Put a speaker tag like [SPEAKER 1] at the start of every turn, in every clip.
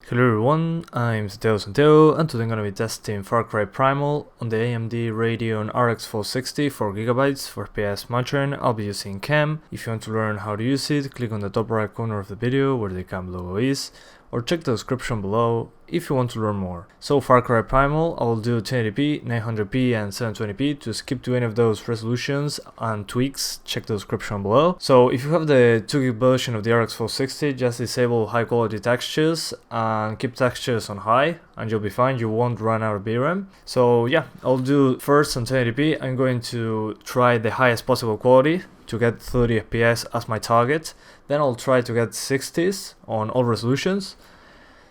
[SPEAKER 1] Hello everyone, I'm Santiago and today I'm gonna be testing Far Cry Primal on the AMD Radeon RX 460 4GB for FPS monitoring. I'll be using CAM. If you want to learn how to use it, click on the top right corner of the video where the CAM logo is, or check the description below if you want to learn more. So Far Cry Primal, I'll do 1080p, 900p and 720p. To skip to any of those resolutions and tweaks, check the description below. So if you have the 2GB version of the RX 460, just disable high quality textures and keep textures on high and you'll be fine, you won't run out of VRAM. So yeah, I'll do first on 1080p, I'm going to try the highest possible quality to get 30 FPS as my target. Then I'll try to get 60s on all resolutions.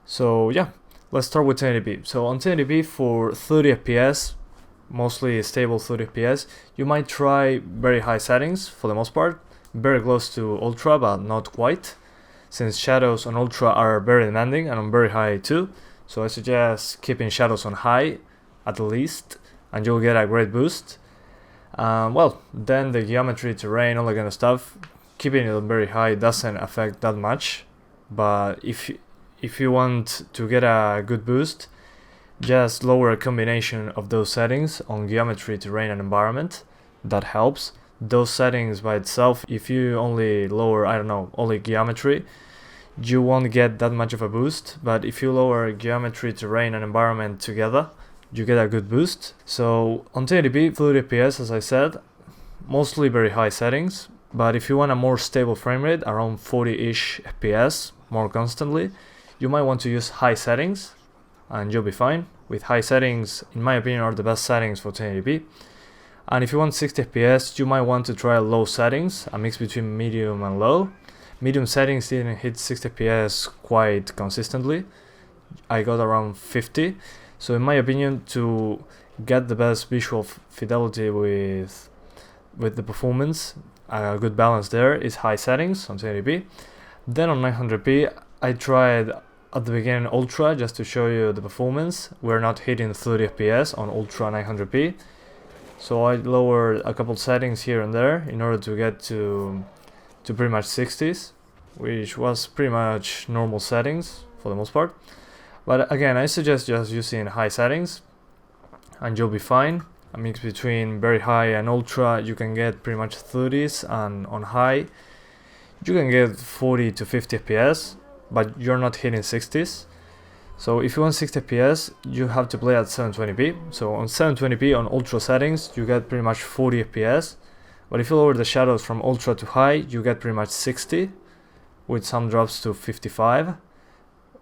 [SPEAKER 1] So yeah, let's start with 1080p. So on 1080p for 30 FPS, mostly stable 30 FPS, you might try very high settings for the most part, very close to ultra but not quite, since shadows on ultra are very demanding and on very high too. So I suggest keeping shadows on high at least and you'll get a great boost. Well, then the geometry, terrain, all that kind of stuff, keeping it on very high doesn't affect that much, but if you want to get a good boost, just lower a combination of those settings on geometry, terrain and environment. That helps. Those settings by itself, if you only lower, I don't know, only geometry, you won't get that much of a boost, but if you lower geometry, terrain and environment together, you get a good boost. So on 1080p, 30 FPS as I said, mostly very high settings, but if you want a more stable frame rate, around 40-ish FPS more constantly, you might want to use high settings and you'll be fine. With high settings, in my opinion, are the best settings for 1080p. And if you want 60 FPS, you might want to try low settings, a mix between medium and low. Medium settings didn't hit 60 FPS quite consistently. I got around 50. So in my opinion, to get the best visual fidelity with the performance, a good balance there is high settings on 1080p. Then on 900p, I tried at the beginning ultra just to show you the performance. We're not hitting 30 FPS on ultra 900p. So I lowered a couple settings here and there in order to get to pretty much 60s, which was pretty much normal settings for the most part. But again, I suggest just using high settings and you'll be fine. A mix between very high and ultra, you can get pretty much 30s, and on high, you can get 40 to 50 FPS, but you're not hitting 60s. So if you want 60 FPS, you have to play at 720p. So on 720p on ultra settings, you get pretty much 40 FPS. But if you lower the shadows from ultra to high, you get pretty much 60, with some drops to 55.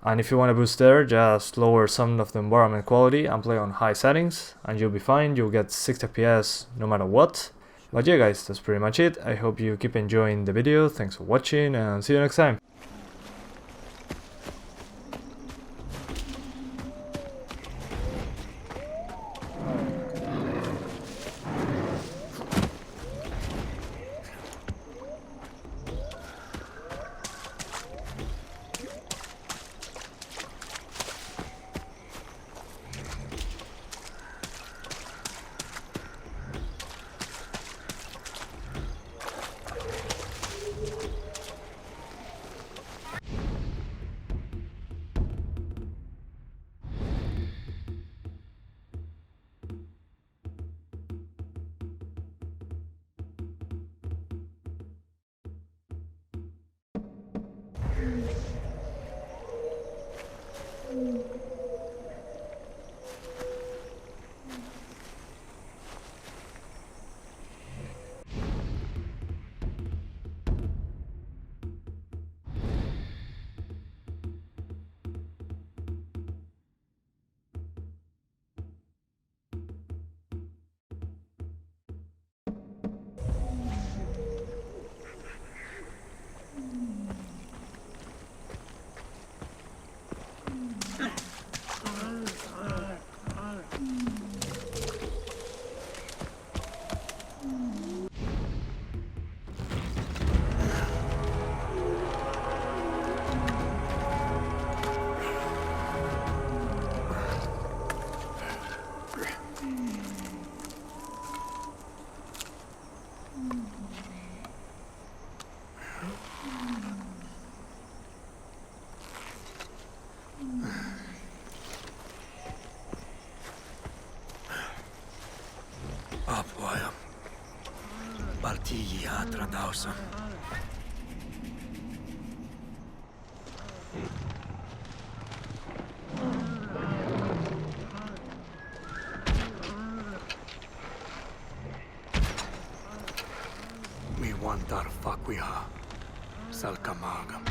[SPEAKER 1] And if you want to boost there, just lower some of the environment quality and play on high settings and you'll be fine. You'll get 60 FPS no matter what. But yeah guys, that's pretty much it. I hope you keep enjoying the video. Thanks for watching and see you next time.
[SPEAKER 2] awesome. We want our fuck we are. Salkamagam.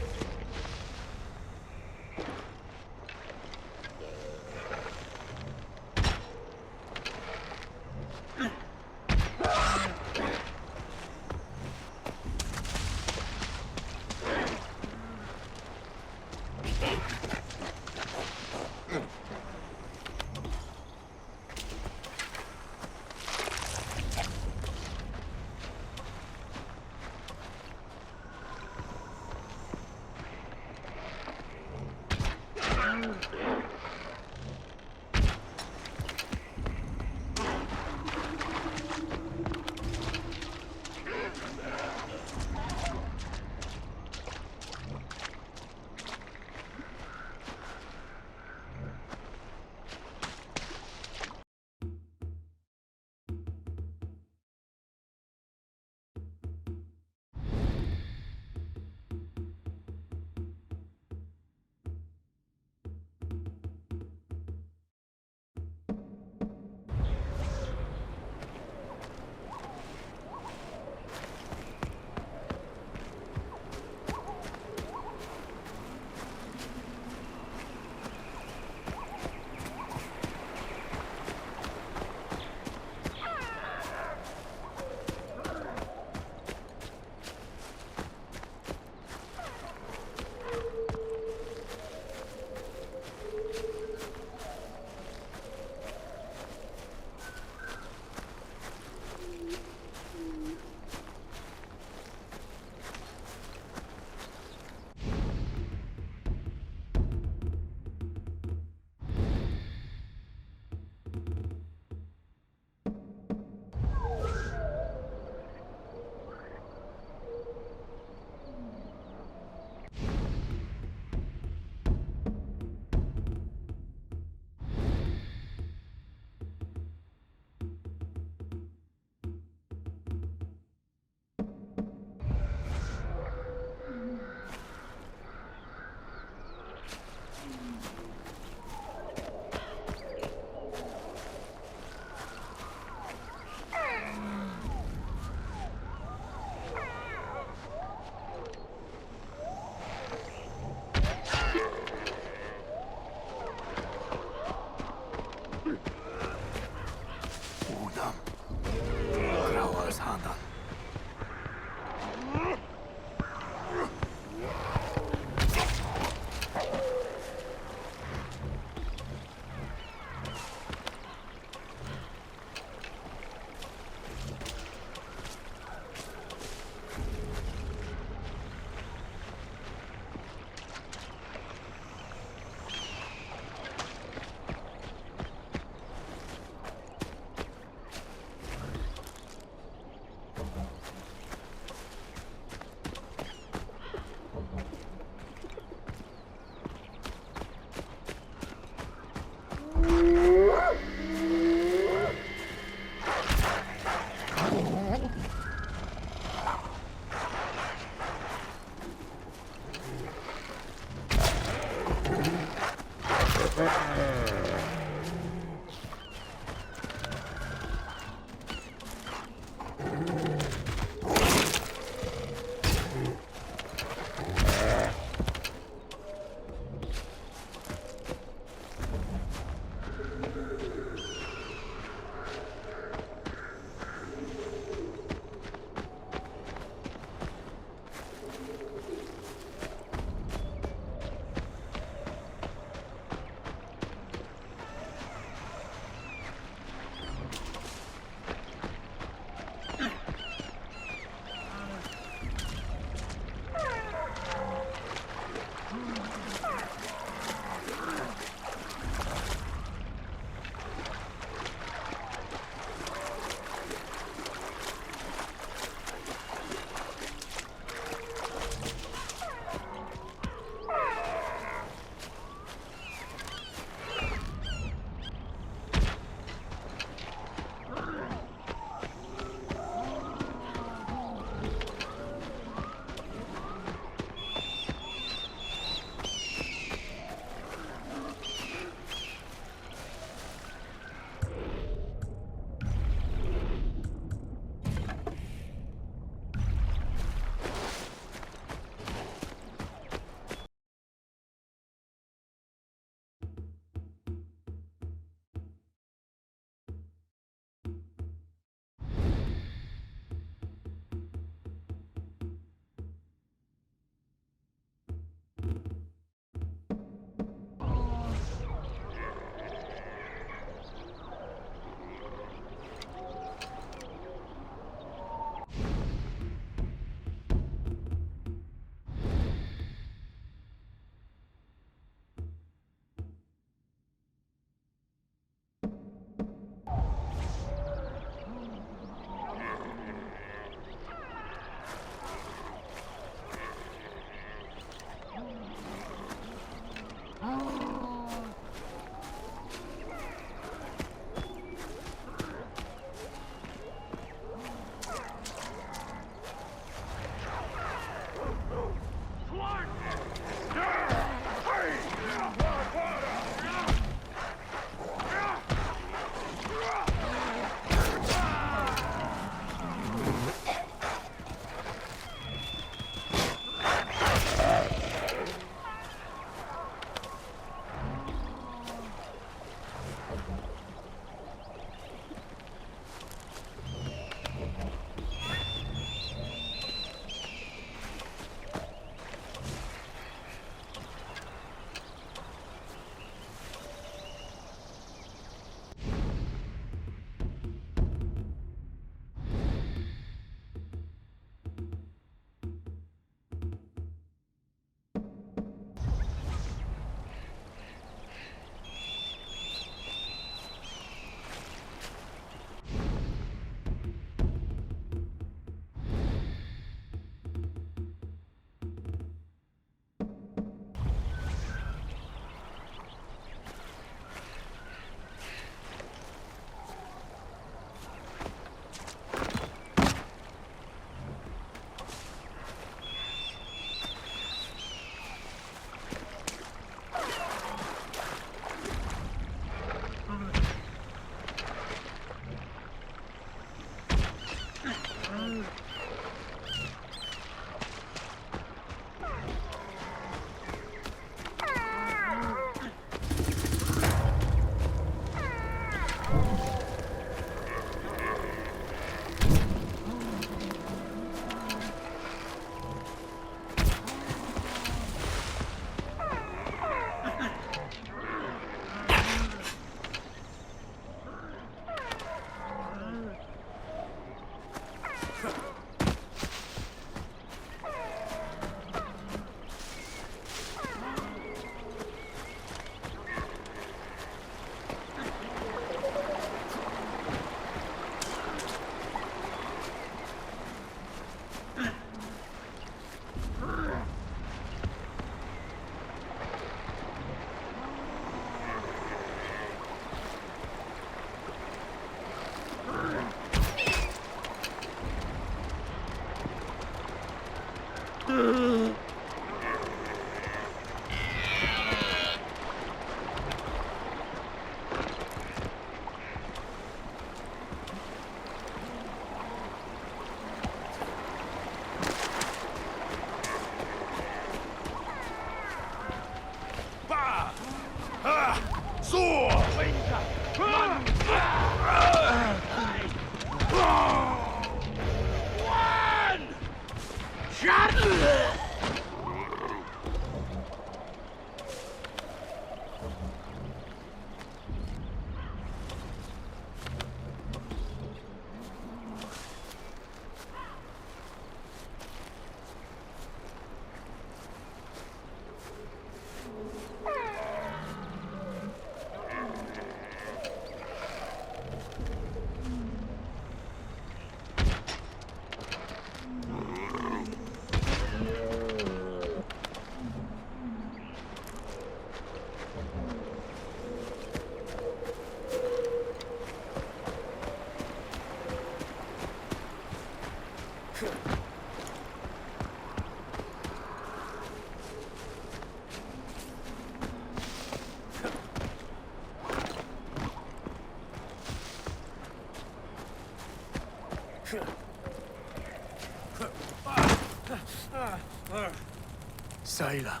[SPEAKER 2] Sailor.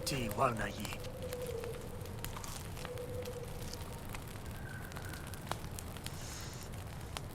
[SPEAKER 2] Ti wana yi.